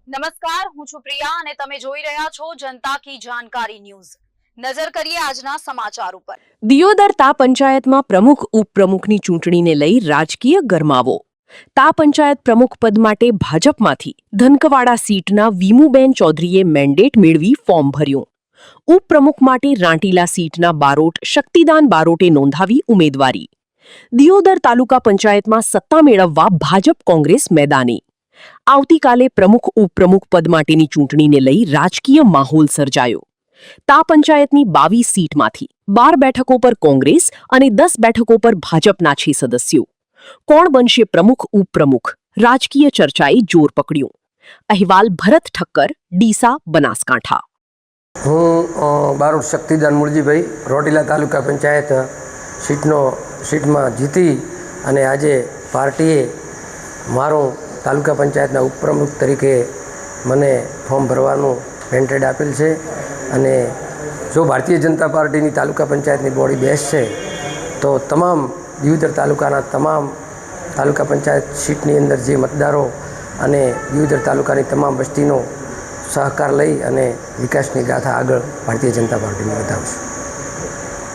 નમસ્કાર, હું છું પ્રિયા અને તમે જોઈ રહ્યા છો જનતા કી જાણકારી ન્યૂઝ। નજર કરીએ આજના સમાચાર ઉપર। દિયોદર તા પંચાયતમાં પ્રમુખ ઉપપ્રમુખની ચૂંટણીને લઈ રાજકીય ગરમાવો। તા પંચાયત પ્રમુખ પદ માટે ભાજપમાંથી ધનકવાડા સીટના વીમુબેન ચૌધરીએ મેન્ડેટ મેળવી ફોર્મ ભર્યું। ઉપપ્રમુખ માટે રાંટીલા સીટના બારોટ શક્તિદાન બારોટે નોંધાવી ઉમેદવારી। દિયોદર તાલુકા પંચાયતમાં સત્તા મેળવવા ભાજપ કોંગ્રેસ મેદાને। આવતીકાલે પ્રમુખ ઉપપ્રમુખ પદ માટેની ચૂંટણીને લઈ રાજકીય માહોલ સર્જાયો। તા પંચાયતની 22 સીટમાંથી 12 બેઠકો પર કોંગ્રેસ અને 10 બેઠકો પર ભાજપના છે સદસ્યો। કોણ બનશે પ્રમુખ ઉપપ્રમુખ? રાજકીય ચર્ચાએ જોર પકડ્યું। અહેવાલ ભરત ઠક્કર, ડીસા, બનાસકાંઠા। હું બારોટ શક્તિદાન મૂળજીભાઈ રોટીલા તાલુકા પંચાયત સીટમાં જીતી અને આજે પાર્ટીએ મારો તાલુકા પંચાયતના ઉપપ્રમુખ તરીકે મને ફોર્મ ભરવાનું મેન્ડેટ આપેલ છે અને જો ભારતીય જનતા પાર્ટીની તાલુકા પંચાયતની બોડી બેસશે તો તમામ દિયોદર તાલુકાના તમામ તાલુકા પંચાયત સીટની અંદર જે મતદારો અને દિયોદર તાલુકાની તમામ વસ્તીનો સહકાર લઈ અને વિકાસની ગાથા આગળ ભારતીય જનતા પાર્ટીને વધાવશું।